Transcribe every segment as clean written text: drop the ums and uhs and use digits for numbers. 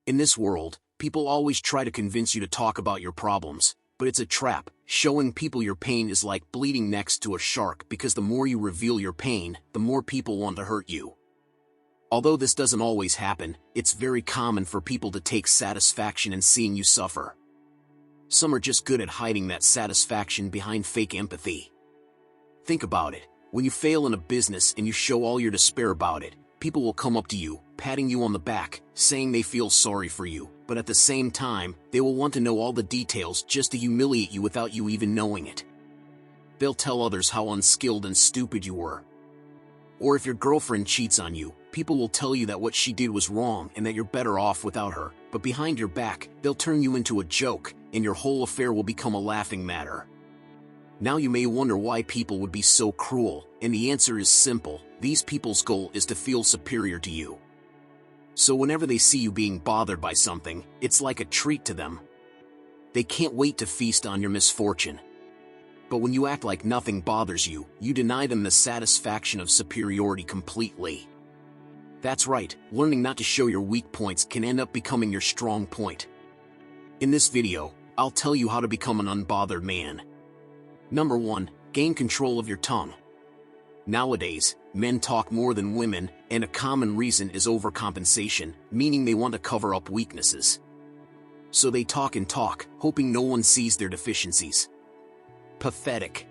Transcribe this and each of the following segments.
In this world, people always try to convince you to talk about your problems, but it's a trap. Showing people your pain is like bleeding next to a shark, because the more you reveal your pain, the more people want to hurt you. Although this doesn't always happen, it's very common for people to take satisfaction in seeing you suffer. Some are just good at hiding that satisfaction behind fake empathy. Think about it. When you fail in a business and you show all your despair about it, people will come up to you, patting you on the back, saying they feel sorry for you, but at the same time, they will want to know all the details just to humiliate you without you even knowing it. They'll tell others how unskilled and stupid you were. Or if your girlfriend cheats on you, people will tell you that what she did was wrong and that you're better off without her, but behind your back, they'll turn you into a joke, and your whole affair will become a laughing matter. Now you may wonder why people would be so cruel, and the answer is simple. These people's goal is to feel superior to you. So whenever they see you being bothered by something, it's like a treat to them. They can't wait to feast on your misfortune. But when you act like nothing bothers you, you deny them the satisfaction of superiority completely. That's right, learning not to show your weak points can end up becoming your strong point. In this video, I'll tell you how to become an unbothered man. Number 1. Gain control of your tongue. Nowadays, men talk more than women, and a common reason is overcompensation, meaning they want to cover up weaknesses. So they talk and talk, hoping no one sees their deficiencies. Pathetic.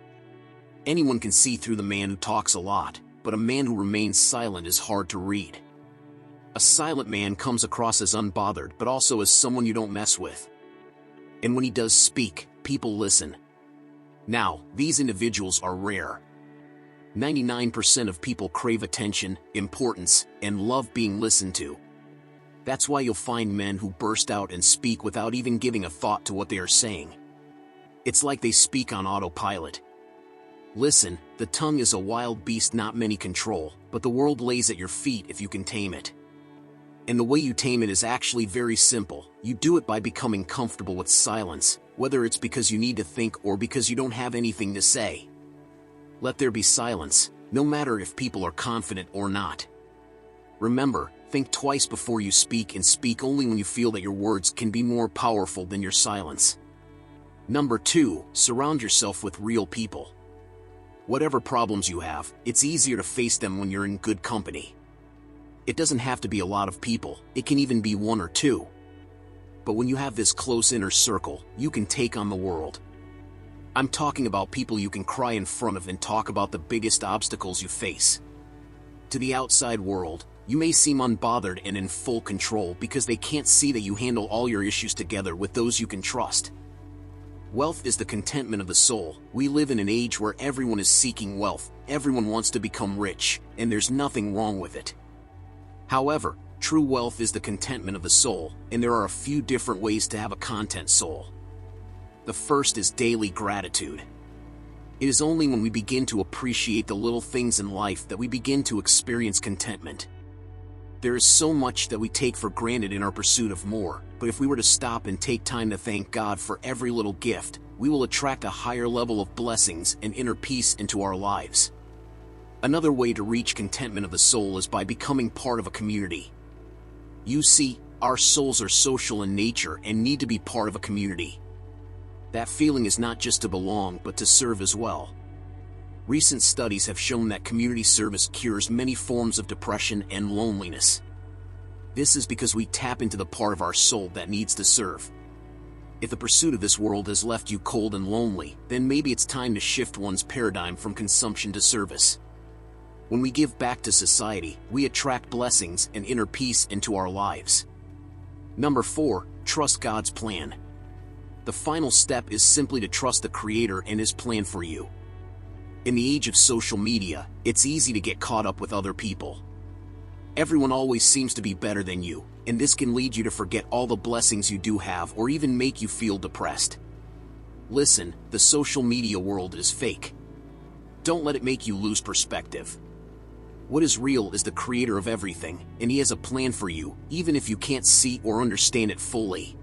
Anyone can see through the man who talks a lot, but a man who remains silent is hard to read. A silent man comes across as unbothered, but also as someone you don't mess with. And when he does speak, people listen. Now, these individuals are rare. 99% of people crave attention, importance, and love being listened to. That's why you'll find men who burst out and speak without even giving a thought to what they are saying. It's like they speak on autopilot. Listen, the tongue is a wild beast not many control, but the world lays at your feet if you can tame it. And the way you tame it is actually very simple. You do it by becoming comfortable with silence, whether it's because you need to think or because you don't have anything to say. Let there be silence, no matter if people are confident or not. Remember, think twice before you speak, and speak only when you feel that your words can be more powerful than your silence. Number 2. Surround yourself with real people. Whatever problems you have, it's easier to face them when you're in good company. It doesn't have to be a lot of people, it can even be 1 or 2. But when you have this close inner circle, you can take on the world. I'm talking about people you can cry in front of and talk about the biggest obstacles you face. To the outside world, you may seem unbothered and in full control because they can't see that you handle all your issues together with those you can trust. Wealth is the contentment of the soul. We live in an age where everyone is seeking wealth, everyone wants to become rich, and there's nothing wrong with it. However, true wealth is the contentment of the soul, and there are a few different ways to have a content soul. The first is daily gratitude. It is only when we begin to appreciate the little things in life that we begin to experience contentment. There is so much that we take for granted in our pursuit of more, but if we were to stop and take time to thank God for every little gift, we will attract a higher level of blessings and inner peace into our lives. Another way to reach contentment of the soul is by becoming part of a community. You see, our souls are social in nature and need to be part of a community. That feeling is not just to belong but to serve as well. Recent studies have shown that community service cures many forms of depression and loneliness. This is because we tap into the part of our soul that needs to serve. If the pursuit of this world has left you cold and lonely, then maybe it's time to shift one's paradigm from consumption to service. When we give back to society, we attract blessings and inner peace into our lives. Number 4. Trust God's plan. The final step is simply to trust the Creator and His plan for you. In the age of social media, it's easy to get caught up with other people. Everyone always seems to be better than you, and this can lead you to forget all the blessings you do have or even make you feel depressed. Listen, the social media world is fake. Don't let it make you lose perspective. What is real is the Creator of everything, and He has a plan for you, even if you can't see or understand it fully.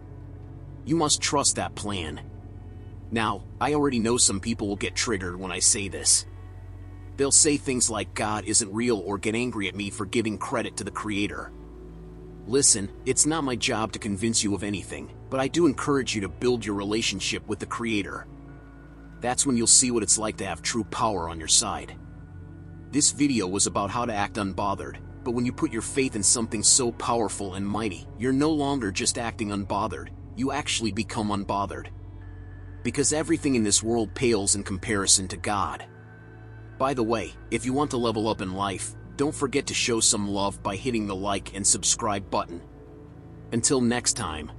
You must trust that plan. Now, I already know some people will get triggered when I say this. They'll say things like God isn't real or get angry at me for giving credit to the Creator. Listen, it's not my job to convince you of anything, but I do encourage you to build your relationship with the Creator. That's when you'll see what it's like to have true power on your side. This video was about how to act unbothered, but when you put your faith in something so powerful and mighty, you're no longer just acting unbothered, you actually become unbothered. Because everything in this world pales in comparison to God. By the way, if you want to level up in life, don't forget to show some love by hitting the like and subscribe button. Until next time.